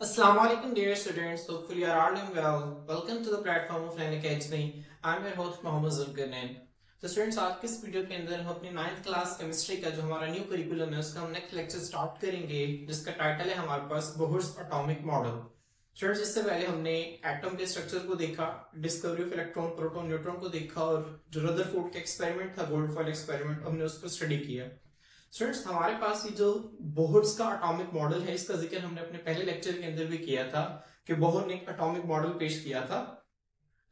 Assalamu alaikum dear students, hopefully you are all doing well. Welcome to the platform of Learn Academy. I am your host Mohammed Zulkarnain. तो students आज के इस video के अंदर हम अपनी 9th class chemistry का जो हमारा न्यू करिकुलम है उसका हम नेक्स्ट लेक्चर स्टार्ट करेंगे जिसका टाइटल है हमारे पास बोहर्स एटॉमिक मॉडल। स्टूडेंट्स इससे पहले हमने एटम के स्ट्रक्चर को देखा, discovery of electron, proton, neutron को देखा और जो रदरफोर्ड का एक्सपेरिमेंट था, गोल्डफॉयल एक्सपेरिमेंट, हमने उसको स्टडी किया। स्टूडेंट्स हमारे पास ये जो बोहर्स का एटॉमिक मॉडल है इसका जिक्र हमने अपने पहले लेक्चर के अंदर भी किया था कि बोहर ने एक एटॉमिक मॉडल पेश किया था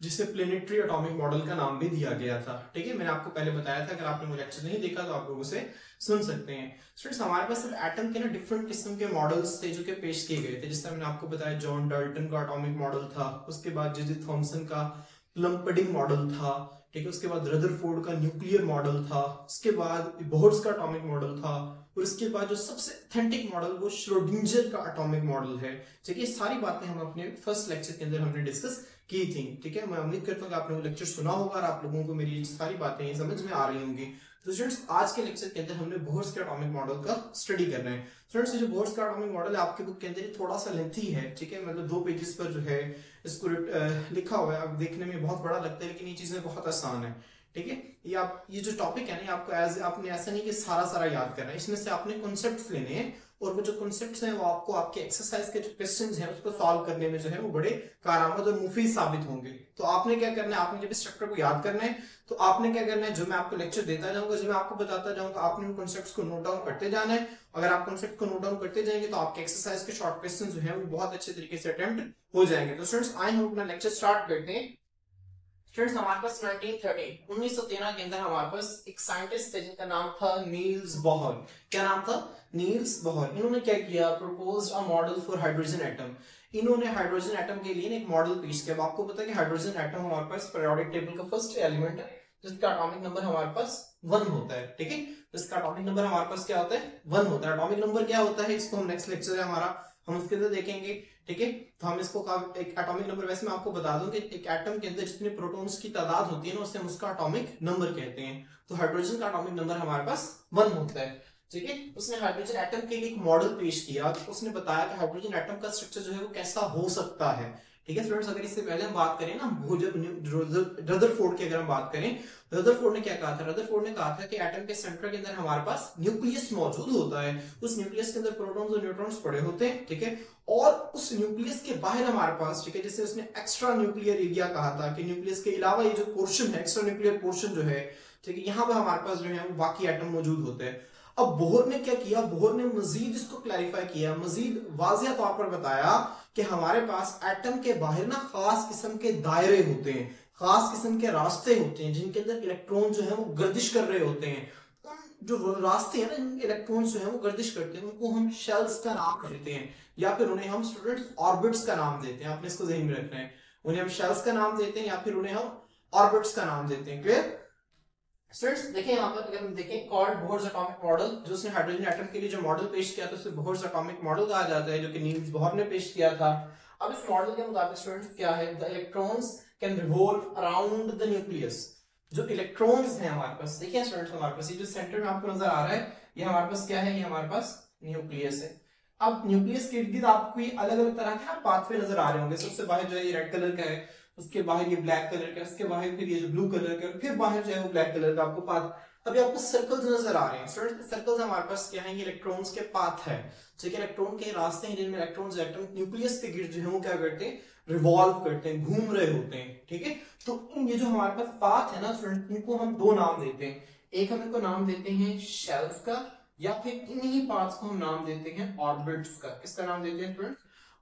जिसे प्लेनेटरी एटॉमिक मॉडल का नाम भी दिया गया था। ठीक है, मैंने आपको पहले बताया था, अगर आपने वो लेक्चर नहीं देखा तो आप लोग उसे सुन सकते हैं। स्टूडेंट्स हमारे पास एटम के ना डिफरेंट किस्म के मॉडल्स थे जो कि पेश किए गए थे, जिस तरह मैंने आपको बताया जॉन डाल्टन का एटॉमिक मॉडल था, उसके बाद जे थॉमसन का प्लम पुडिंग मॉडल था, ठीक है, उसके बाद रदरफोर्ड का न्यूक्लियर मॉडल था, उसके बाद बोहर्स का एटॉमिक मॉडल था और उसके बाद जो सबसे ऑथेंटिक मॉडल वो श्रोडिंगर का एटॉमिक मॉडल है। ठीक है, सारी बातें हम अपने फर्स्ट लेक्चर के अंदर हमने डिस्कस की थी। ठीक है, मैं उम्मीद करता हूँ कि आपने वो लेक्चर सुना होगा और आप लोगों को मेरी सारी बातें समझ में आ रही होंगी। तो स्टूडेंट्स आज के लेक्चर के अंदर हमने बोहर्स के एटॉमिक मॉडल का स्टडी करना है। स्टूडेंट्स जो बोहर्स का एटॉमिक मॉडल है आपके बुक के अंदर थोड़ा सा लेंथी है। ठीक है, मतलब 2 पेजेस पर जो है इसको लिखा हुआ है। अब देखने में बहुत बड़ा लगता है लेकिन ये चीजें बहुत आसान है। ठीक है, ये जो टॉपिक है ना आपको आपने ऐसा नहीं कि सारा याद करना है, इसमें से आपने कॉन्सेप्ट्स लेने हैं और वो जो कॉन्सेप्ट्स हैं वो आपको आपके एक्सरसाइज के जो क्वेश्चंस हैं उसको सॉल्व करने में जो है वो बड़े कारआमद और मुफीद साबित होंगे। तो आपने क्या करना है, आपने जब स्ट्रक्चर को याद करना है तो आपने क्या करना है, जो मैं आपको लेक्चर देता जाऊंगा, जो मैं आपको बताता जाऊंगा, आपने उन कॉन्सेप्ट्स को नोट डाउन करते जाना है। अगर आप कॉन्सेप्ट को नोट डाउन करते जाएंगे तो आपके एक्सरसाइज के शॉर्ट क्वेश्चन जो है वो बहुत अच्छे तरीके से अटेम्प्ट हो जाएंगे। तो स्टूडेंट्स आए हम अपना लेक्चर स्टार्ट करते हैं। स्टूडेंट्स हमारे पास 1913 के अंदर हमारे पास एक साइंटिस्ट थे जिनका नाम था नील्स बोहर। क्या नाम था? Niels Bohr. इन्होंने क्या किया, proposed a model for hydrogen atom. इन्होंने हाइड्रोजन एटम के लिए एक मॉडल पेश किया। आपको पता है कि हाइड्रोजन एटम हमारे पास पीरियोडिक टेबल का फर्स्ट एलिमेंट है जिसका एटॉमिक नंबर हमारे पास 1 होता है। ठीक है, इसका एटॉमिक नंबर हमारे पास क्या होता है? 1 होता है। एटॉमिक नंबर क्या होता है इसको हम नेक्स्ट लेक्चर है हमारा हम उसके अंदर देखेंगे। ठीक है, तो हम इसको एक एटॉमिक नंबर, वैसे मैं आपको बता दूं कि एक एटम के अंदर जितने प्रोटॉन्स की तादाद होती है ना उसे हम उसका एटॉमिक नंबर कहते हैं। तो हाइड्रोजन का एटॉमिक नंबर हमारे पास 1 होता है। ठीक है, उसने हाइड्रोजन एटम के लिए एक मॉडल पेश किया तो उसने बताया कि हाइड्रोजन एटम का स्ट्रक्चर जो है वो कैसा हो सकता है। ठीक है स्टूडेंट्स, अगर इससे पहले हम बात करें ना, वो जब रदरफोर्ड की अगर हम बात करें, रदरफोर्ड ने क्या कहा था? रदरफोर्ड ने कहा था कि एटम के सेंटर के अंदर हमारे पास न्यूक्लियस मौजूद होता है, उस न्यूक्लियस के अंदर प्रोटॉन्स और न्यूट्रॉन्स पड़े होते हैं। ठीक है, और उस न्यूक्लियस के बाहर हमारे पास, ठीक है, जैसे उसने एक्स्ट्रा न्यूक्लियर एरिया कहा था कि न्यूक्लियस के अलावा ये जो पोर्शन है, एक्स्ट्रा न्यूक्लियर पोर्शन जो है, ठीक है, यहाँ पे हमारे पास जो है वो बाकी एटम मौजूद होते हैं। अब बोहर ने क्या किया, बोहर ने मजीद इसको क्लैरिफाई किया, मजीद वाज़िह तौर पर बताया कि हमारे पास एटम के बाहर ना खास किस्म के दायरे होते हैं, खास किस्म के रास्ते होते हैं जिनके अंदर इलेक्ट्रॉन जो है वो गर्दिश कर रहे होते हैं। उन जो रास्ते हैं ना जिनके इलेक्ट्रॉन जो है वो गर्दिश करते हैं उनको हम शेल्स का नाम देते हैं या फिर उन्हें हम स्टूडेंट्स ऑर्बिट्स का नाम देते हैं। आपने इसको ज़हन में रखना है, उन्हें हम शेल्स का नाम देते हैं या फिर उन्हें हम ऑर्बिट्स का नाम देते हैं। क्लियर स्टूडेंट्स, देखिए यहाँ पर अगर हम देखें कॉल्ड बोहर्स एटॉमिक मॉडल, जो उसने हाइड्रोजन एटम के लिए जो मॉडल पेश किया था उसे बोहर्स एटॉमिक मॉडल कहा जाता है, जो कि नील्स बोहर ने पेश किया था। अब इस मॉडल के मुताबिक स्टूडेंट्स क्या है, the electrons can revolve around the nucleus. जो इलेक्ट्रॉन्स हैं हमारे पास, देखिए स्टूडेंट्स हमारे पास ये जो सेंटर में आपको नजर आ रहा है ये हमारे पास क्या है, ये हमारे पास न्यूक्लियस है। अब न्यूक्लियस के इर्द गिर्द आपको ये अलग अलग तरह के पाथवे नजर आ रहे होंगे। सबसे बाहर जो है ये रेड कलर का है, उसके बाहर ये ब्लैक कलर का, उसके बाहर फिर ये जो ब्लू कलर का, फिर बाहर जो है वो ब्लैक कलर का आपको पाथ। अभी आपको सर्कल्स नजर आ रहे हैं स्टूडेंट्स, सर्कल्स हमारे पास क्या है, ये इलेक्ट्रॉन्स के पाथ है। ठीक है, इलेक्ट्रॉन के रास्ते हैं जिनमें इलेक्ट्रॉन्स एटम न्यूक्लियस के गिर्द जो है वो क्या करते हैं, रिवॉल्व करते हैं, घूम रहे होते हैं। ठीक है, तो ये जो हमारे पास पाथ है ना स्टूडेंट, इनको हम 2 नाम देते हैं। एक हम इनको नाम देते हैं शेल्स का या फिर इन्हीं पाथ्स को हम नाम देते हैं ऑर्बिट्स का। किसका नाम देते हैं स्टूडेंट?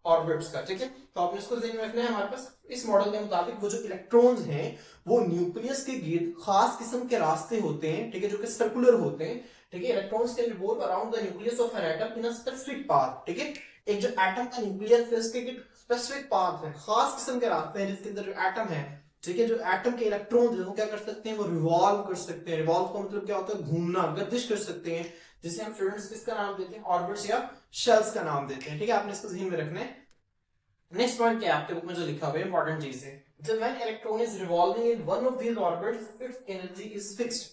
ऑर्बिट्स का। ठीक है, तो आपने इसको ध्यान में रखना है। हमारे पास इस मॉडल के मुताबिक वो जो इलेक्ट्रॉन्स हैं वो न्यूक्लियस के गिर्द खास किस्म के रास्ते होते हैं, ठीक है, जो कि सर्कुलर होते हैं। ठीक है, electrons can revolve around the nucleus of an atom in a specific path. ठीक है, एक जो एटम का न्यूक्लियस है उसके स्पेसिफिक पाथ है, खास किस्म के रास्ते हैं जिसके अंदर जो एटम है, ठीक है, जो एटम के इलेक्ट्रॉन जो क्या कर सकते हैं, वो रिवॉल्व कर सकते हैं। रिवॉल्व का मतलब क्या होता है, घूमना, गर्दिश कर सकते हैं, जिसे हम स्टूडेंट्स किसका नाम देते हैं, ऑर्बिट्स या शेल्स का नाम देते हैं। ठीक है, आपने इसको ध्यान में रखना है। नेक्स्ट पॉइंट क्या है आपके बुक में जो लिखा हुआ है, इंपॉर्टेंट चीज है, जब when electron is revolving in one of these orbits its energy is fixed.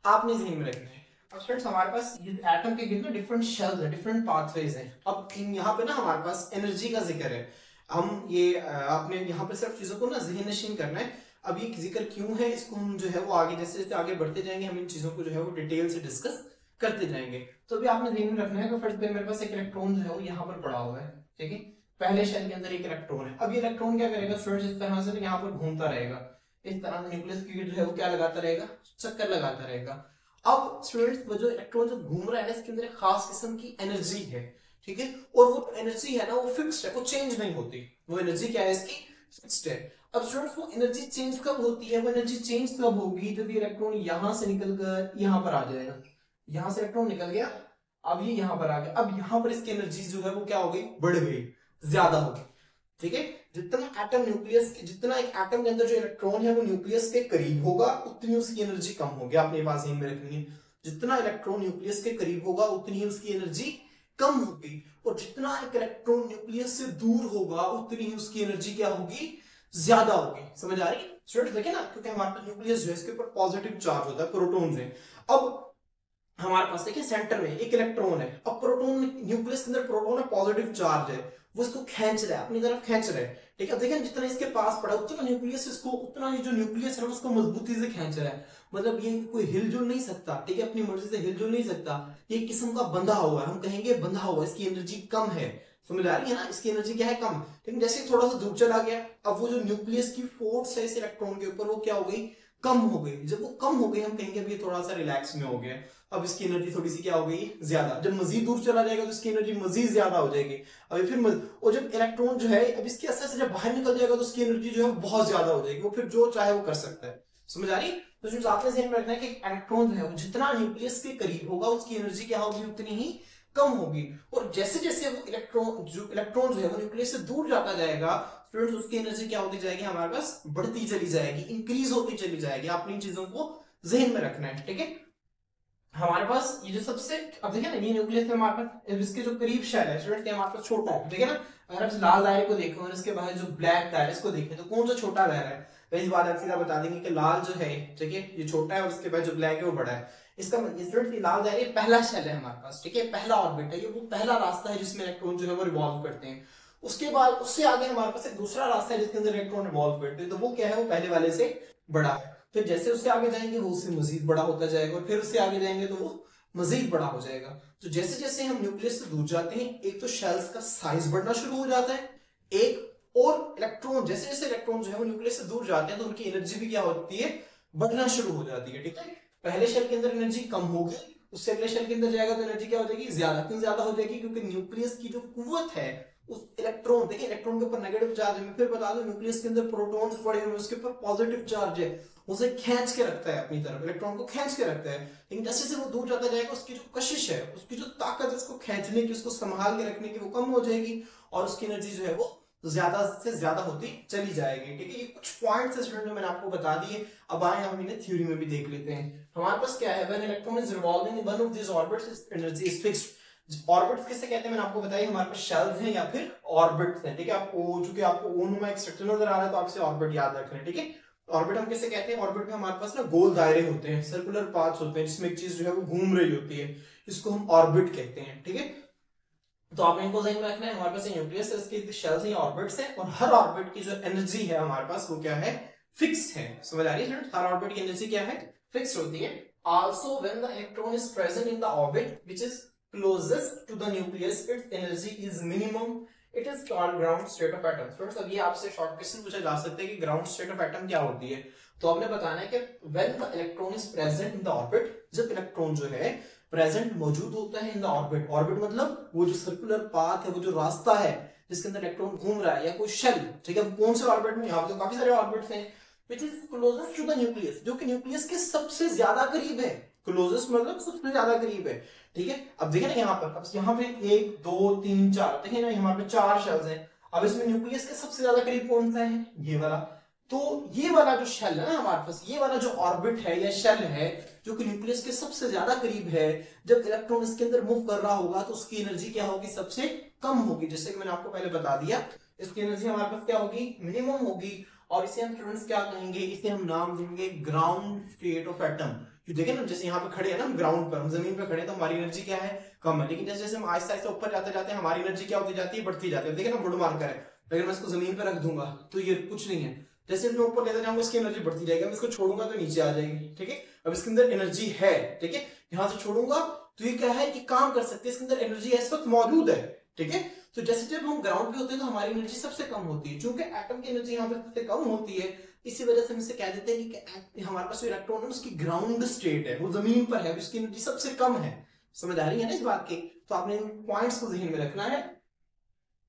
आपने ध्यान में रखना है, अब स्टूडेंट्स हमारे पास ये एटम के कितने डिफरेंट शेल्स है, डिफरेंट पाथवेज हैं। अब यहाँ पे ना हमारे पास एनर्जी का जिक्र है। हम ये आपने यहाँ पे सिर्फ चीजों को ना ज़हन नशीन करना है। अब ये जिक्र क्यों है इसको हम जो है वो आगे जैसे जैसे आगे बढ़ते जाएंगे हम इन चीजों को जो है वो डिटेल से डिस्कस करते जाएंगे। तो अभी आपने ध्यान में रखना है कि फर्स्ट पे मेरे पास एक इलेक्ट्रॉन जो है वो यहाँ पर पड़ा हुआ है, ठीक है। पहले शेल के अंदर एक इलेक्ट्रॉन है। अब ये इलेक्ट्रॉन क्या करेगा स्टूडेंट्स, इस तरह से यहाँ पर घूमता रहेगा, इस तरह से न्यूक्लियस की जो है वो क्या लगाता रहेगा, चक्कर लगाता रहेगा। अब स्टूडेंट्स वो जो इलेक्ट्रॉन जो घूम रहा है ना इसके अंदर एक खास किस्म की एनर्जी है, ठीक है। और वो एनर्जी है ना वो फिक्स्ड है, वो चेंज नहीं होती। वो एनर्जी क्या है इसकी, फिक्स्ड है। अब स्टूडेंट्स वो एनर्जी चेंज कब होती है, वो एनर्जी चेंज तब होगी जब ये इलेक्ट्रॉन यहां से निकलकर यहां पर आ जाएगा। यहां से इलेक्ट्रॉन निकल गया, अब ये यहां पर आ गया। अब यहां पर इसकी एनर्जी जो है वो क्या हो गई, बढ़ गई, ज्यादा हो गई, ठीक है। जितना एटम न्यूक्लियस के, जितना एक एटम के अंदर जो इलेक्ट्रॉन है वो न्यूक्लियस के करीब होगा उतनी उसकी एनर्जी कम होगी। आपने ये बात ध्यान में रखनी है। जितना इलेक्ट्रॉन न्यूक्लियस के करीब होगा उतनी ही उसकी एनर्जी कम होगी, और जितना एक इलेक्ट्रॉन न्यूक्लियस से दूर होगा उतनी ही उसकी एनर्जी क्या होगी, ज्यादा होगी। समझ आ रही है स्टूडेंट्स? देखिए ना, क्योंकि हमारे पास न्यूक्लियस जो है इसके ऊपर पॉजिटिव चार्ज होता है, प्रोटॉन्स हैं। अब हमारे पास देखिए सेंटर में एक इलेक्ट्रॉन है। अब प्रोटॉन, न्यूक्लियस के अंदर प्रोटॉन है, पॉजिटिव चार्ज है, वो इसको खींच रहा है, अपनी तरफ खींच रहा है, ठीक है। देखिए जितना इसके पास पड़ा उतना न्यूक्लियस इसको, उतना ही जो न्यूक्लियस है उसको मजबूती से खींच रहा है। मतलब ये कोई हिलजुल नहीं सकता, ठीक है, अपनी मर्जी से हिलजुल नहीं सकता। ये किस्म का बंधा हुआ है, हम कहेंगे बंधा हुआ, इसकी एनर्जी कम है। समझ आ रही है ना, इसकी एनर्जी क्या है, कम। लेकिन जैसे थोड़ा सा दूर चला गया, अब वो जो न्यूक्लियस की फोर्स है इस इलेक्ट्रॉन के ऊपर वो क्या हो गई, कम हो गई। जब वो कम हो गई हम कहेंगे अब ये थोड़ा सा रिलैक्स में हो गया, अब इसकी एनर्जी थोड़ी सी क्या हो गई, ज्यादा। जब मजीद दूर चला जाएगा तो इसकी एनर्जी मजीद ज्यादा हो जाएगी। अब फिर और जब इलेक्ट्रॉन जो है अब इसके असर से जब बाहर निकल जाएगा तो उसकी एनर्जी जो है बहुत ज्यादा हो जाएगी, वो फिर जो चाहे वो कर सकता है। समझ आ रही है? तो जो आपने ध्यान में रखना है कि इलेक्ट्रॉन जो है वो जितना न्यूक्लियस के करीब होगा उसकी एनर्जी क्या होगी, उतनी ही कम होगी। और जैसे जैसे वो इलेक्ट्रॉन जो है वो न्यूक्लियस से दूर जाता जाएगा स्टूडेंट्स, उसकी एनर्जी क्या होती जाएगी, हमारे पास बढ़ती चली जाएगी, इंक्रीज होती चली जाएगी। आपने इन चीजों को जहन में रखना है, ठीक है। हमारे पास ये जो सबसे, अब देखिए ना, ये न्यूक्लियस है हमारे पास, इसके जो करीब शेल है स्टूडेंट्स हमारे पास छोटा है, ठीक है ना। अगर आप लाल दायरे को देखें और इसके बाहर जो ब्लैक दायरा इसको देखें तो कौन सा छोटा दायरा है, पहली बात आप सीधा बता देंगे कि लाल जो है, ठीक है, ये छोटा है और इसके बाद जो ब्लैक है वो बड़ा है। इसका स्टूडेंट ये लाल दायरे पहला शेल है हमारे पास, ठीक है, पहला ऑर्बिट है, ये वो पहला रास्ता है जिसमें इलेक्ट्रॉन जो है वो रिवॉल्व करते हैं। उसके बाद उससे आगे हमारे पास एक दूसरा रास्ता है जिसके अंदर इलेक्ट्रॉन रिवॉल्व करते हैं, तो वो क्या है, वो पहले वाले से बड़ा है। फिर जैसे उससे आगे जाएंगे वो उससे मजीद बड़ा होता जाएगा, और फिर उससे आगे जाएंगे तो वो मजीद बड़ा हो जाएगा। तो जैसे जैसे हम न्यूक्लियस से दूर जाते हैं एक तो शेल्स का साइज बढ़ना शुरू हो जाता है, एक और इलेक्ट्रॉन, जैसे जैसे इलेक्ट्रॉन जो है वो न्यूक्लियस से दूर जाते हैं तो उनकी एनर्जी भी क्या होती है, बढ़ना शुरू हो जाती है, ठीक है। पहले शेल के अंदर एनर्जी कम होगी, उससे अगले शेल के अंदर जाएगा तो एनर्जी क्या हो जाएगी, ज्यादा। क्यों ज्यादा हो जाएगी, क्योंकि न्यूक्लियस की जो कुव्वत है उस इलेक्ट्रॉन, देखिए इलेक्ट्रॉन के ऊपर नेगेटिव चार्ज है, मैं फिर बता दूं न्यूक्लियस के अंदर प्रोटॉन्स पड़े हुए हैं उसके ऊपर पॉजिटिव चार्ज है, उसे खींच के रखता है अपनी तरफ, इलेक्ट्रॉन को खींच के रखता है। लेकिन जैसे जैसे वो दूर जाता जाएगा उसकी जो कशिश है, उसकी जो ताकत है उसको खींचने की, उसको संभाल के रखने की, वो कम हो जाएगी और उसकी एनर्जी जो है वो ज्यादा से ज्यादा होती चली जाएगी, ठीक है। ये कुछ पॉइंट्स स्टूडेंट मैंने आपको बता दिए। अब आए हम इन्हें थ्योरी में भी देख लेते हैं। हमारे पास क्या है, when electron is revolving in one of this orbits its energy is fixed. Orbits किसे कहते हैं मैंने आपको बताया, हमारे पास शेल्स हैं या फिर ऑर्बिट्स हैं, ठीक है। आपको चूंकि आपको ओनुमा एक स्ट्रक्चर नजर आ रहा है तो आपसे ऑर्बिट याद रख रहे हैं, ठीक है। ऑर्बिट हम किसे कहते हैं, ऑर्बिट में हमारे पास ना गोल दायरे होते हैं, सर्कुलर पाथ्स होते हैं जिसमें एक चीज जो है वो घूम रही होती है, इसको हम ऑर्बिट कहते हैं, ठीक है। तो आप इनको ध्यान में रखना है, हमारे पास न्यूक्लियस है, इसके शेल्स हैं, ऑर्बिट्स हैं, और हर ऑर्बिट की जो एनर्जी है हमारे पास वो क्या है, फिक्स है। समझ आ रही है स्टूडेंट? हर ऑर्बिट की एनर्जी क्या है, फिक्स होती है। Also when the electron is present in the orbit which is closest to the nucleus its energy is minimum, it is called ground state of atom. Friends अब ये आपसे short question पूछा जा सकता है कि ग्राउंड स्टेट ऑफ एटम क्या होती है। तो आपने बताना है कि when the electron is present in the orbit, जब इलेक्ट्रॉन जो है प्रेजेंट मौजूद होता है इन द ऑर्बिट, ऑर्बिट मतलब वो जो सर्कुलर पाथ है, वो जो रास्ता है जिसके अंदर इलेक्ट्रॉन घूम रहा है, या कोई शेल, ठीक है। कौन से ऑर्बिट में, यहाँ पे तो काफी सारे ऑर्बिट्स हैं, which is closest to the nucleus, जो कि न्यूक्लियस के सबसे ज्यादा करीब है। क्लोजेस्ट मतलब सबसे ज्यादा करीब है, ठीक है। अब देखिए ना यहाँ पर, अब यहाँ पे 1 2 3 4, देखिए ना यहाँ पे 4 शेल्स हैं। अब इसमें न्यूक्लियस के सबसे ज्यादा करीब कौन सा है, ये वाला। तो ये वाला जो शेल है ना हमारे पास, ये वाला जो ऑर्बिट है या शेल है जो कि न्यूक्लियस के सबसे ज्यादा करीब है, जब इलेक्ट्रॉन इसके अंदर मूव कर रहा होगा तो उसकी एनर्जी क्या होगी, सबसे कम होगी। जैसे कि मैंने आपको पहले बता दिया, इसकी एनर्जी हमारे पास क्या होगी, मिनिमम होगी। और इसे हम स्टूडेंट्स क्या कहेंगे, इसे हम नाम देंगे ग्राउंड स्टेट ऑफ एटम, देखें ना, जैसे यहाँ पे खड़े हैं ना, हम ग्राउंड पर, हम जमीन पर खड़े हैं, तो हमारी एनर्जी क्या है, कम है। लेकिन जैसे जैसे हम आहिस्ता आहिस्ता ऊपर जाते जाते हैं, हमारी एनर्जी क्या होती जाती है, बढ़ती जाती है। देखें ना, वुड मार्कर है, अगर मैं इसको जमीन पर रख दूंगा तो ये कुछ नहीं है। जैसे मैं ऊपर लेते जाऊंगा इसकी एनर्जी बढ़ती जाएगी, मैं इसको छोड़ूंगा तो नीचे आ जाएगी। ठीक है, अब इसके अंदर एनर्जी है। ठीक है, यहां से छोड़ूंगा तो ये क्या है कि काम कर सकते हैं, इसके अंदर एनर्जी इस वक्त मौजूद है। ठीक है, तो जैसे जब हम ग्राउंड पे होते हैं तो हमारी एनर्जी सबसे कम होती है, क्योंकि एटम की एनर्जी यहाँ पे सबसे कम होती है। इसी वजह से हम इसे कह देते हैं कि हमारे पास जो इलेक्ट्रॉन है उसकी ग्राउंड स्टेट है, वो जमीन पर है, उसकी एनर्जी सबसे कम है। समझ आ रही है ना इस बात की? तो आपने इन पॉइंट्स को जहन में रखना है।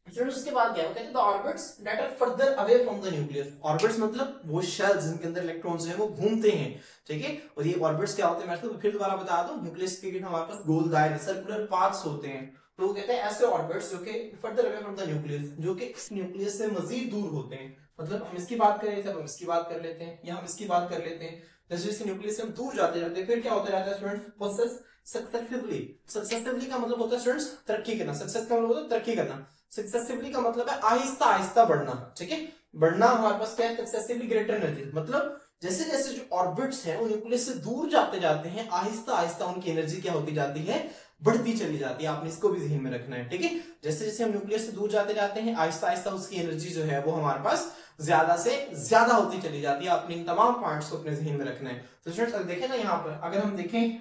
उसके बाद क्या होता है, the orbits that are further away from the nucleus. Orbits मतलब वो शेल्स जिनके अंदर इलेक्ट्रॉन्स हैं वो घूमते हैं। ठीक है, और ये ऑर्बिट्स क्या होते हैं, मैं तो फिर दोबारा बता दूं, न्यूक्लियस के हमारे पास गोल दायरे, सर्कुलर पाथ्स होते हैं। तो वो कहते हैं ऐसे ऑर्बिट्स जो कि further away from the nucleus, जो कि इस न्यूक्लियस से मजीद दूर होते हैं। मतलब हम इसकी बात कर रहे थे, हम इसकी बात कर लेते हैं, या हम इसकी बात कर लेते हैं। जैसे जैसे न्यूक्लियस से हम दूर जाते जाते हैं, फिर क्या होता जाता है स्टूडेंट्स, प्रोसेस सक्सेसिवली। सक्सेसिवली का मतलब होता है स्टूडेंट्स तरक्की करना, सक्सेस का मतलब होता है तरक्की करना। सक्सेसिवली का मतलब है आहिस्ता आहिस्ता बढ़ना। ठीक है, बढ़ना हमारे पास क्या है, सक्सेसिवली ग्रेटर एनर्जी। मतलब जैसे जैसे जो ऑर्बिट्स हैं वो न्यूक्लियस से दूर जाते जाते हैं, आहिस्ता आहिस्ता उनकी एनर्जी क्या होती जाती है, बढ़ती चली जाती है। आपने इसको भी ध्यान में रखना है। ठीक है, जैसे जैसे हम न्यूक्लियस से दूर जाते जाते हैं, आहिस्ता आहिस्ता उसकी एनर्जी जो है वो हमारे पास ज्यादा से ज्यादा होती चली जाती है। आपने इन तमाम पॉइंट्स को अपने ध्यान में रखना है। तो स्टूडेंट्स देखें ना, यहाँ पर अगर हम देखें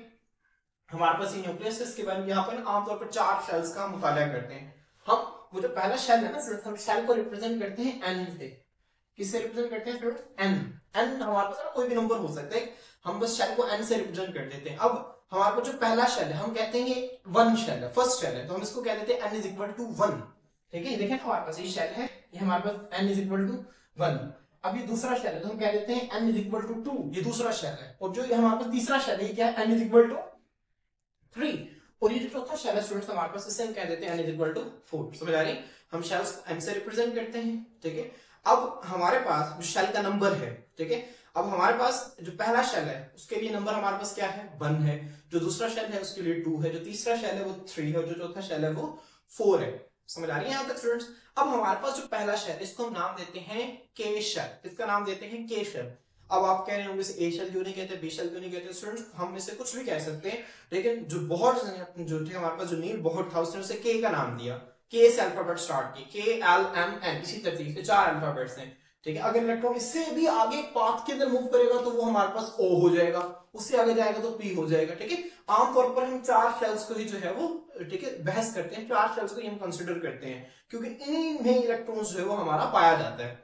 हमारे पास ये न्यूक्लियस है, इसके बाद यहाँ पर आमतौर पर 4 शेल्स का मुताला करते हैं हम। वो जो पहला शेल है ना, हम शेल को रिप्रेजेंट करते हैं एन से। किससे रिप्रेजेंट करते हैं स्टूडेंट्स, एन। एन हमारे पास कोई भी नंबर हो सकता है, हम बस शेल को एन से रिप्रेजेंट कर देते हैं। अब हमारे पास जो पहला शेल है, हम कहते हैं ये 1 शेल है, फर्स्ट शेल है, तो हम इसको कह देते हैं n इज इक्वल टू 1। ठीक है, देखें हमारे पास ये शेल है, ये हमारे पास n इज इक्वल टू 1। अब ये दूसरा शेल है, तो हम कह देते हैं n इज इक्वल टू 2, ये दूसरा शेल है। और जो हमारे पास तीसरा शेल है, ये क्या है, n इज इक्वल टू 3। और ये जो चौथा शेल है स्टूडेंट्स हमारे पास, इसे हम कह देते हैं n इज इक्वल टू 4। समझ आ रही? हम शेल्स को n से रिप्रेजेंट करते हैं। ठीक है, अब हमारे पास जो शेल का नंबर है, ठीक है, अब हमारे पास जो पहला शेल है उसके लिए नंबर हमारे पास क्या है, 1 है। जो दूसरा शेल है उसके लिए 2 है, जो तीसरा शेल है वो 3 है, और जो चौथा शेल है वो 4 है। समझ आ रही है यहां तक स्टूडेंट्स? अब हमारे पास जो पहला शेल है इसको हम नाम देते हैं के शेल। इसका नाम देते हैं के शेल। अब आप कह रहे होंगे ए शेल क्यों नहीं कहते, बी शेल क्यों नहीं कहते? स्टूडेंट्स हम इसे कुछ भी कह सकते हैं, लेकिन जो बहुत जो थे हमारे पास, जो नील बहुत था, उसने उसे के का नाम दिया। के से अल्फाबेट स्टार्ट की, के एल एम एन, इसी तरतीब से 4 अल्फाबेट्स हैं। ठीक है, अगर इलेक्ट्रॉन इससे भी आगे पाथ के अंदर मूव करेगा तो वो हमारे पास O हो जाएगा, उससे आगे जाएगा तो P हो जाएगा। ठीक है, आमतौर पर हम 4 शेल्स को ही जो है वो, ठीक है, बहस करते हैं, 4 शेल्स को ही हम कंसिडर करते हैं, क्योंकि इन्हीं में इलेक्ट्रॉन्स जो है वो हमारा पाया जाता है।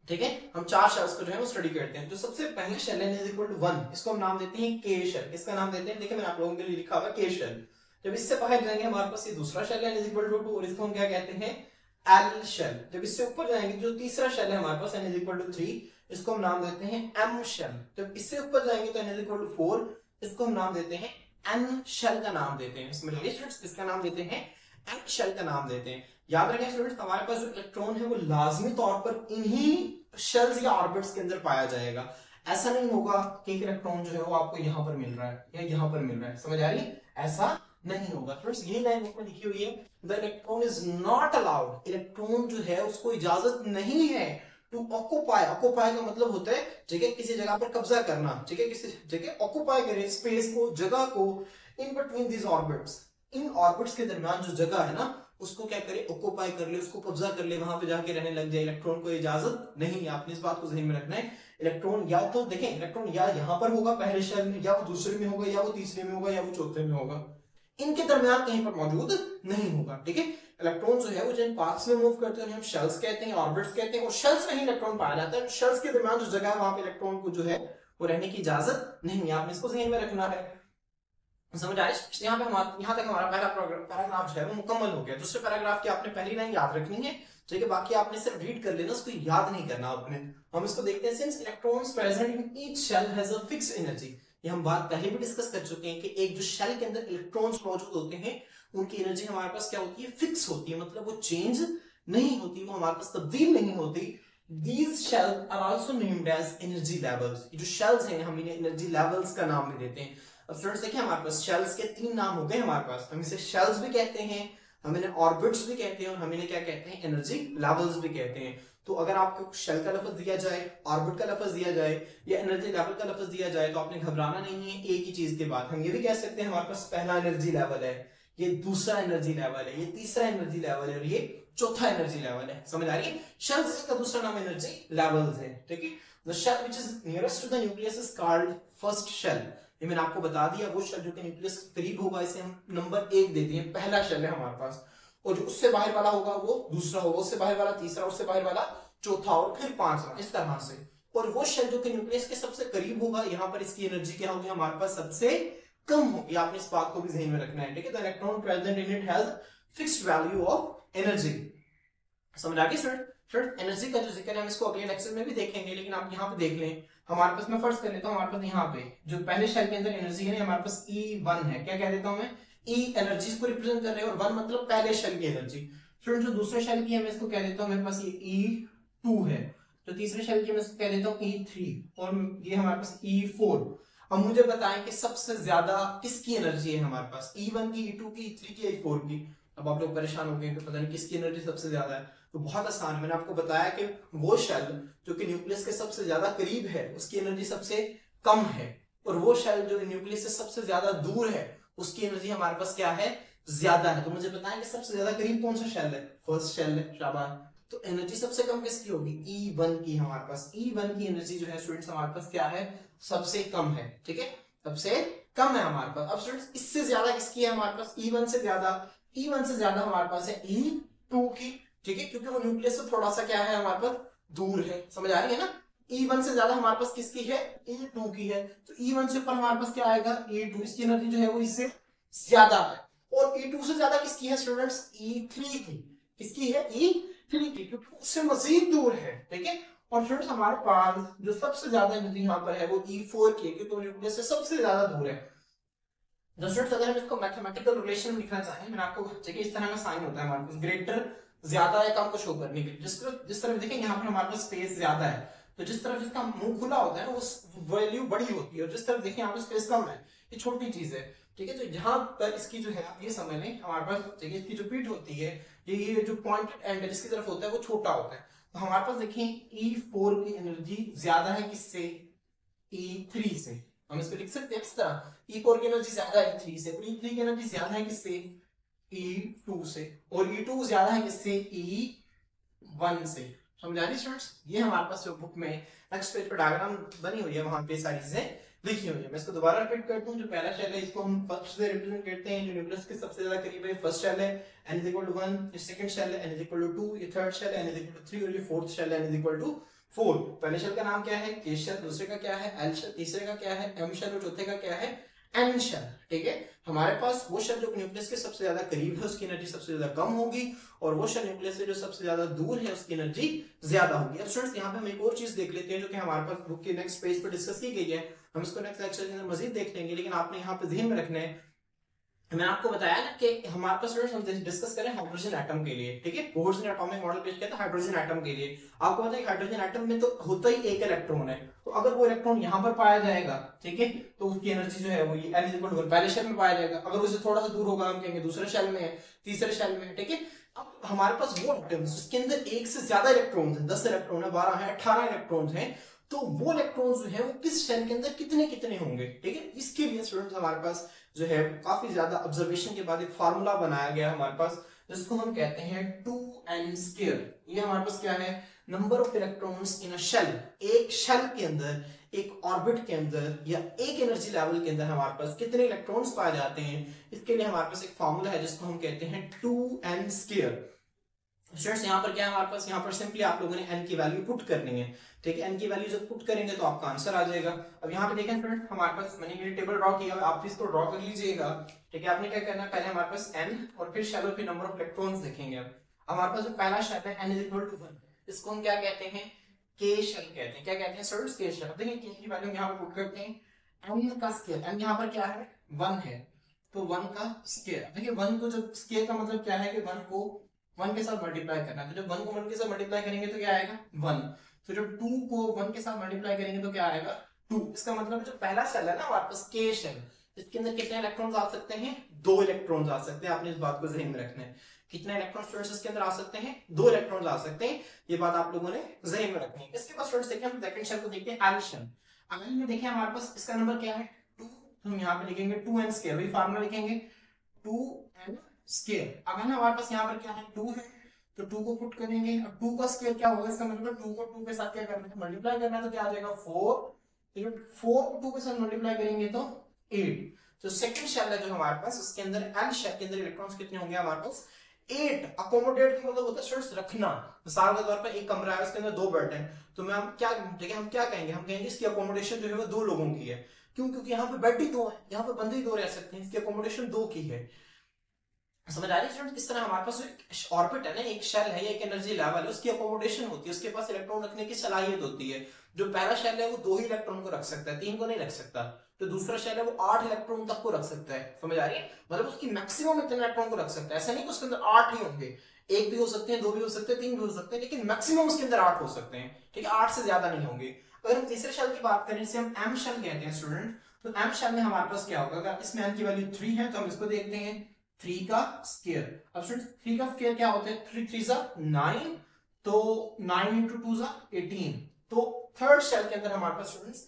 ठीक है, हम 4 शेल्स को जो है वो स्टडी करते हैं। जो सबसे पहले शेल है इज इक्वल टू 1, इसको हम नाम देते हैं के शेल। इसका नाम देते हैं, देखिए मैंने आप लोगों के लिए लिखा हुआ के शेल। जब इससे बाहर जाएंगे हमारे पास ये दूसरा शेल है इज इक्वल टू 2, और इसको हम क्या कहते हैं, एल शेल। जब इससे ऊपर जाएंगे जो तीसरा शेल है हमारे पास n इज इक्वल टू 3, इसको हम नाम देते हैं एम शेल। जब इससे ऊपर जाएंगे तो n इज इक्वल टू 4, इसको हम नाम देते हैं एन शेल का नाम देते हैं। समझ लीजिए स्टूडेंट्स, इसका नाम देते हैं एन शेल का नाम देते हैं। याद रखें स्टूडेंट्स, हमारे पास जो इलेक्ट्रॉन है वो लाजमी तौर पर इन्हीं शेल्स या ऑर्बिट्स के अंदर पाया जाएगा। ऐसा नहीं होगा कि एक इलेक्ट्रॉन जो है वो आपको यहां पर मिल रहा है या यहां पर मिल रहा है। समझ आ रही है? ऐसा नहीं होगा फ्रेंड्स। यही लाइन बुक में लिखी हुई है, the electron is not allowed. Electron जो है उसको इजाजत नहीं है टू ऑक्यूपाई। ऑक्यूपाई का मतलब होता है, ठीक है, किसी जगह पर कब्जा करना। ठीक है, किसी जगह ऑक्यूपाई करे, स्पेस को, जगह को, in between these orbits. In orbits के दरमियान जो जगह है ना, उसको क्या करे, ऑक्यूपाई कर ले, उसको कब्जा कर ले, वहां पे जाके रहने लग जाए। इलेक्ट्रॉन को इजाजत नहीं है। आपने इस बात को ध्यान में रखना है। इलेक्ट्रॉन या तो देखें, इलेक्ट्रॉन या यहां पर होगा पहले शेल में, या वो दूसरे में होगा, या वो तीसरे में होगा, या वो चौथे में होगा, इनके दरमियान कहीं पर मौजूद नहीं होगा। ठीक है, इलेक्ट्रॉन जो है वो जिन पाथ्स में मूव करते हैं हम शेल्स कहते हैं, ऑर्बिट्स कहते हैं, और शेल्स में ही इलेक्ट्रॉन पाया जाता है। शेल्स के दरमियान जो जगह है वहां पे इलेक्ट्रॉन को जो है वो रहने की इजाजत नहीं है। आपने इसको ध्यान में रखना है। समझ आए? यहाँ पे यहाँ तक हमारा पहला पैराग्राफ जो है वो मुकम्मल हो गया। दूसरे पैराग्राफ की आपने पहली लाइन याद रखनी है। ठीक है, बाकी आपने सिर्फ रीड कर लेना, उसको याद नहीं करना आपने। हम इसको देखते हैं, since electrons present in each shell has a fixed energy. ये हम बात पहले भी डिस्कस कर चुके हैं कि एक जो शेल के अंदर इलेक्ट्रॉन्स मौजूद होते हैं उनकी एनर्जी हमारे पास क्या होती है, फिक्स होती है। मतलब वो चेंज नहीं होती, वो हमारे पास तब्दील नहीं होती। These shells are also named as energy levels। ये जो शेल्स हैं हम इन्हें एनर्जी लेवल्स का नाम भी देते हैं। अब स्टूडेंट्स देखिए, हमारे पास शेल्स के 3 नाम हो गए हमारे पास। हम इसे शेल्स भी कहते हैं, हम इन्हें ऑर्बिट्स भी कहते हैं, और हम इन्हें क्या कहते हैं, एनर्जी लेवल्स भी कहते हैं। तो अगर आपको शेल का लफ्ज दिया जाए, ऑर्बिट का लफ्ज दिया जाए या एनर्जी लेवल का लफ्ज दिया जाए तो आपने घबराना नहीं है एक ही चीज के बाद। हम ये भी कह सकते हैं हमारे पास पहला एनर्जी लेवल है, ये दूसरा एनर्जी लेवल है, ये तीसरा एनर्जी लेवल है और ये चौथा एनर्जी लेवल है। समझ आ रही है? शेल्स का दूसरा नाम एनर्जी लेवल्स है। ठीक है, the shell which is nearest to the nucleus is called first shell. ये मैंने आपको बता दिया, वो शेल जो कि न्यूक्लियस के करीब होगा इसे हम नंबर 1 देते हैं, पहला शेल है हमारे पास। और जो उससे बाहर वाला होगा वो दूसरा होगा, उससे बाहर वाला तीसरा, उससे बाहर वाला चौथा और फिर पांचवा, इस तरह से। और वो शेल जो कि न्यूक्लियस के सबसे करीब होगा, यहाँ पर इसकी एनर्जी क्या होगी हमारे पास सबसे कम होगी। आपने इस बात को भी ध्यान में रखना है। ठीक है, the electron present in it has fixed value of energy. समझ आ गई स्टूडेंट? फिर एनर्जी का जो जिक्र है हम इसको अगले लेक्चर में भी देखेंगे, लेकिन आप यहाँ पे देख लें हमारे पास, मैं फर्स्ट कर लेता हूँ, हमारे पास यहाँ पे जो पहले शेल के अंदर एनर्जी है हमारे पास E1 है। क्या कह देता हूँ मैं? E एनर्जी को रिप्रेजेंट कर रहे हैं और 1 मतलब पहले शेल की एनर्जी। फिर जो दूसरे शेल की है मैं इसको कह देता हूँ मेरे पास ये E2 है। तो तीसरे शेल की मैं इसको कह देता हूँ E3 और ये हमारे पास E4। अब मुझे बताएं कि सबसे ज्यादा किसकी एनर्जी है हमारे पास, E1 की, E2 की, E3 की, E4 की। अब आप लोग परेशान हो गए कि पता नहीं किसकी एनर्जी सबसे ज्यादा है। तो बहुत आसान, मैंने आपको बताया कि वो शेल जो कि न्यूक्लियस के सबसे ज्यादा करीब है उसकी एनर्जी सबसे कम है, और वो शेल जो न्यूक्लियस से सबसे ज्यादा दूर है उसकी एनर्जी हमारे पास क्या है? ज्यादा है। तो मुझे बताएं कि सबसे ज्यादा करीब कौन सा शेल है? फर्स्ट शेल है, शाबाश। तो एनर्जी सबसे कम किसकी होगी? E1 की। हमारे पास E1 की एनर्जी जो है स्टूडेंट्स हमारे पास क्या है? सबसे कम है। ठीक है, सबसे कम है हमारे पास। अब स्टूडेंट्स इससे ज्यादा किसकी है हमारे पास? E1 से ज्यादा, E1 से ज्यादा हमारे पास है E2 की। ठीक है, क्योंकि वो न्यूक्लियस से थोड़ा सा क्या है हमारे पास? दूर है। समझ आ रही है ना? E1 से ज्यादा हमारे पास किसकी है? E2 की है। तो E1 से ऊपर हमारे पास क्या आएगा? E2। इसकी एनर्जी जो है वो इससे ज्यादा है। और E2 से ज्यादा किसकी है स्टूडेंट्स? E3 की। किसकी है? E3 की, क्योंकि उससे मजीद दूर है। ठीक है, और स्टूडेंट्स हमारे पास जो सबसे ज्यादा एनर्जी यहाँ पर है वो E4 की है, क्योंकि वो न्यूक्लियस से सबसे ज्यादा दूर है। स्टूडेंट्स अगर हम इसको मैथमेटिकल रिलेशन लिखना चाहें, मैंने आपको देखिए इस तरह का साइन होता है हमारे पास, ग्रेटर ज्यादा या कम को शो करने के लिए। जिस तरफ देखिए यहाँ पर हमारे पास स्पेस ज्यादा है, तो जिस तरफ इसका मुंह खुला होता है उस वैल्यू बड़ी होती है, और जिस तरफ देखिए यहाँ पर स्पेस कम है, ये छोटी चीज है। ठीक है, तो यहाँ पर इसकी जो है आप ये समझ लें हमारे पास देखिए इसकी जो पीठ होती है, ये जो पॉइंट एंड जिसकी तरफ होता है वो छोटा होता है। तो हमारे पास देखिए E4 की एनर्जी ज्यादा है किससे? E3 से। हम इसको लिख सकते हैं इस तरह, E4 की एनर्जी ज्यादा है E3 से, और E3 की एनर्जी ज्यादा है किससे? E2 से, और E2 ज्यादा है किससे? E1 से। समझ आ रही स्टूडेंट्स? ये हमारे पास जो बुक में नेक्स्ट पेज पर डायग्राम बनी हुई है वहां पे सारी चीजें लिखी हुई है। मैं इसको दोबारा रिपीट करता हूँ। जो पहला शेल है इसको हम फर्स्ट से रिप्रेजेंट करते हैं, जो न्यूक्लियस के सबसे ज्यादा करीब है फर्स्ट शेल है, n is equal to 1, ये सेकंड शेल है n is equal to 2, ये थर्ड शेल है n is equal to 3, और ये फोर्थ शेल है n is equal to 4। पहले शेल का नाम क्या है? K शेल, दूसरे का क्या है? L शेल, तीसरे का क्या है? M शेल, और चौथे का क्या है? N shell. ठीक है, हमारे पास वो शेल जो न्यूक्लियस के सबसे ज्यादा करीब है उसकी एनर्जी सबसे ज्यादा कम होगी, और वो शेल न्यूक्लियस से जो सबसे ज्यादा दूर है उसकी एनर्जी ज्यादा होगी। अब स्टूडेंट्स यहाँ पे हम एक और चीज देख लेते हैं जो कि हमारे पास बुक के नेक्स्ट पेज पर डिस्कस की गई है। हम इसको नेक्स्ट लेक्चर के अंदर मजीद देख लेंगे, लेकिन आपने यहाँ पे ध्यान में रखना है, मैंने आपको बताया ना कि हमारे पास स्टूडेंट्स हम डिस्कस करें हाइड्रोजन एटम के लिए। ठीक है, बोर्ड्स ने एटॉमिक मॉडल पेश किया था हाइड्रोजन एटम के लिए। आपको पता है हाइड्रोजन एटम में तो होता ही एक इलेक्ट्रॉन है, तो अगर वो इलेक्ट्रॉन यहाँ पर पाया जाएगा, ठीक है, तो उसकी एनर्जी जो है वो ये n = 1 पहले शेल में पाया जाएगा। अगर उससे थोड़ा सा दूर होगा हम कहेंगे दूसरे शेल में है, तीसरे शेल में है। ठीक है, अब हमारे पास वो एटम्स जिसके अंदर एक से ज्यादा इलेक्ट्रॉन है, 10 इलेक्ट्रॉन है, 12 है, 18 इलेक्ट्रॉन है, तो वो इलेक्ट्रॉन्स जो है वो किस शेल के अंदर कितने कितने होंगे। ठीक है, इसके लिए स्टूडेंट्स हमारे पास जो है काफी ज्यादा ऑब्जर्वेशन के बाद एक फार्मूला बनाया गया हमारे पास, जिसको हम कहते हैं 2n²। ये हमारे पास क्या है? Number of electrons in a shell. एक शेल के अंदर, एक ऑर्बिट के अंदर या एक एनर्जी लेवल के अंदर हमारे पास कितने इलेक्ट्रॉन्स पाए जाते हैं, इसके लिए हमारे पास एक फार्मूला है जिसको हम कहते हैं 2n²। स्टूडेंट्स यहाँ पर क्या है हमारे पास? यहाँ पर सिंपली आप लोगों ने n की वैल्यू पुट करनी है। ठीक है, n की वैल्यू जब पुट करेंगे तो आपका आंसर आ जाएगा। अब यहाँ पे देखें स्टूडेंट, हमारे पास मैंने ये टेबल ड्रॉ किया, आप भी इसको ड्रॉ कर लीजिएगा। ठीक है, आपने क्या करना है, पहले हमारे पास n और फिर शेल और फिर नंबर ऑफ इलेक्ट्रॉन्स देखेंगे। अब हमारे पास जो पहला शेल है n = 1, इसको हम क्या कहते हैं? K शेल कहते हैं। क्या कहते हैं स्टूडेंट्स? K shell. देखिए K की वैल्यू यहाँ पे पुट करते हैं, n का स्क्वायर, n यहाँ पर क्या है? 1 है, तो 1 का स्क्वायर। देखिए 1 को जब स्क्वायर का मतलब क्या है कि 1 को 1 के साथ मल्टीप्लाई करना है, तो जब 1 को 1 के साथ मल्टीप्लाई करेंगे तो क्या आएगा? 1। तो जब 2 को 1 के साथ मल्टीप्लाई करेंगे तो क्या आएगा? 2। इसका मतलब जो पहला शेल है ना हमारे पास K शेल, इसके अंदर कितने इलेक्ट्रॉन्स आ सकते हैं? 2 इलेक्ट्रॉन्स आ सकते हैं। आपने इस बात को ज़हन में रखना है। कितने इलेक्ट्रॉन स्टूडेंट्स इसके अंदर आ सकते हैं? 2 इलेक्ट्रॉन्स आ सकते हैं। ये बात आप लोगों ने ज़हन में रखनी है। इसके बाद स्टूडेंट्स देखिए हम सेकंड शेल को देखते हैं, एल शेल। एल में देखिए हमारे पास इसका नंबर क्या है? 2। तो हम यहाँ पे लिखेंगे 2n स्क्वायर, वही फार्मूला लिखेंगे 2n स्क्वायर। अब है ना हमारे पास यहाँ पर क्या है? 2 है, तो 2 को पुट करेंगे और 2 का स्क्वायर क्या होगा? इसका मतलब 2 को 2 के साथ क्या करना है? मल्टीप्लाई करना है। तो क्या आ जाएगा? 4। 4 को 2 के साथ मल्टीप्लाई करेंगे तो 8। तो सेकंड शेल है जो हमारे पास, उसके अंदर एल शेल के अंदर इलेक्ट्रॉन्स कितने होंगे हमारे पास? 8। अकोमोडेट का मतलब होता है स्टूडेंट्स रखना। मिसाल के तौर पर एक कमरा है, उसके अंदर 2 बेड हैं, तो मैं हम क्या देखिए हम क्या कहेंगे? हम कहेंगे इसकी अकोमोडेशन जो है वो 2 लोगों की है। क्यों? क्योंकि यहाँ पे बेड ही 2 है, यहाँ पे बंदे ही 2 रह सकते हैं, इसकी अकोमोडेशन 2 की है। समझ आ रही है स्टूडेंट? इस तरह हमारे पास एक ऑर्बिट है ना, एक शेल है, एक एनर्जी लेवल है, उसकी अकोमोडेशन होती है, उसके पास इलेक्ट्रॉन रखने की सलाहियत होती है। जो पहला शेल है वो 2 ही इलेक्ट्रॉन को रख सकता है, 3 को नहीं रख सकता। तो दूसरा शेल है वो 8 इलेक्ट्रॉन तक को रख सकता है। समझ आ रही है? मतलब उसकी मैक्सिमम इतने इलेक्ट्रॉन को रख सकता है। ऐसा नहीं कि उसके अंदर 8 ही होंगे, 1 भी हो सकते हैं, 2 भी हो सकते हैं, 3 भी हो सकते हैं, लेकिन मैक्सिमम उसके अंदर 8 हो सकते हैं। ठीक है, 8 से ज्यादा नहीं होंगे। अगर हम तीसरे शेल की बात करें, इसे हम एम शेल कहते हैं स्टूडेंट। तो एम शेल में हमारे पास क्या होगा? अगर इसमें एम की वैल्यू 3 है तो हम इसको देखते हैं 3 का स्क्वायर। अब स्टूडेंट्स 3 का स्क्वायर क्या होता है? 3 3 जा 9, तो 9 into 2 जा 18। तो थर्ड शेल के अंदर हमारे पास स्टूडेंट्स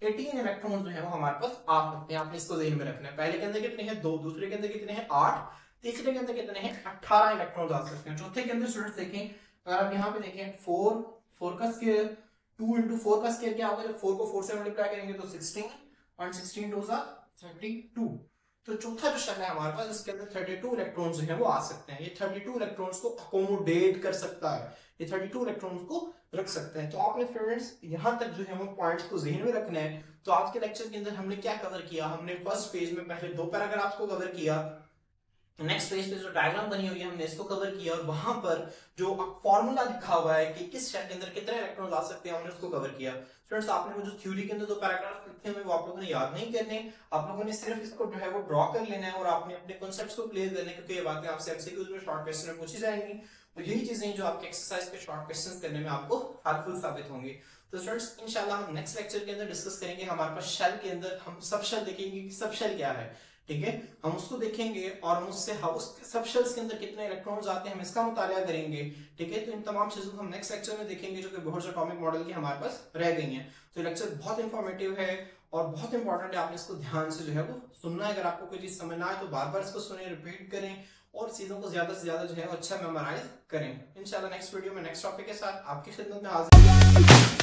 18 इलेक्ट्रॉन जो है वो हमारे पास आ सकते हैं। आपने इसको ध्यान में रखना है। पहले के अंदर कितने हैं? 2, दूसरे के अंदर कितने हैं? 8, तीसरे के अंदर कितने हैं? 18 इलेक्ट्रॉन आ सकते हैं। चौथे के अंदर स्टूडेंट्स देखें, अगर आप यहाँ पे देखें 4 का स्क्वायर, 2 into 4 का स्क्वायर क्या होगा? जब 4 को 4 से मल्टीप्लाई करेंगे तो 16, और 16 2 जा 32। तो चौथा जो शेल है हमारे पास, इसके अंदर 32 इलेक्ट्रॉन्स जो है वो आ सकते हैं। ये 32 इलेक्ट्रॉन्स को अकोमोडेट कर सकता है, ये 32 इलेक्ट्रॉन्स को रख सकते हैं। तो आपने स्टूडेंट्स यहां तक जो है वो पॉइंट्स को ज़हन में रखना है। तो आज के लेक्चर के अंदर हमने क्या कवर किया? हमने फर्स्ट पेज में पहले 2 पैराग्राफ्स को कवर किया, नेक्स्ट पेज पे जो डायग्राम बनी हुई है हमने इसको कवर किया, और वहां पर जो फॉर्मूला लिखा हुआ है कि किस शेल के अंदर कितने इलेक्ट्रॉन आ सकते हैं हमने उसको कवर किया। फ्रेंड्स आपने वो जो थ्योरी के अंदर 2 पैराग्राफ लिखे हुए वो आप लोगों ने याद नहीं करने, आप लोगों ने सिर्फ इसको जो है वो ड्रॉ कर लेना है और आपने अपने कॉन्सेप्ट्स को क्लियर करने, क्योंकि ये बातें आपसे एमसीक्यूज में शॉर्ट क्वेश्चन में पूछी जाएंगी। तो यही चीजें जो आपके एक्सरसाइज के शॉर्ट क्वेश्चंस करने में आपको हेल्पफुल साबित होंगी। तो स्टूडेंट्स इंशाल्लाह हम नेक्स्ट लेक्चर के अंदर डिस्कस करेंगे हमारे पास शेल के अंदर, हम सब शेल देखेंगे कि सब शेल क्या है। ठीक है, हम उसको देखेंगे और हम उससे सब शेल्स के अंदर कितने इलेक्ट्रॉन्स आते हैं हम इसका मुतालिया करेंगे। ठीक है, तो इन तमाम चीजों को हम नेक्स्ट लेक्चर में देखेंगे, जो कि बहुत से एटॉमिक मॉडल की हमारे पास रह गई हैं। तो लेक्चर बहुत इंफॉर्मेटिव है और बहुत इंपॉर्टेंट है, आपने इसको ध्यान से जो है वो सुनना है। अगर आपको कोई चीज समझ ना आए तो बार बार इसको सुने, रिपीट करें और चीजों को ज्यादा से ज्यादा जो है वो अच्छा मेमोराइज करें। इंशाल्लाह नेक्स्ट वीडियो में नेक्स्ट टॉपिक के साथ आपकी खिदमत में हाजिर।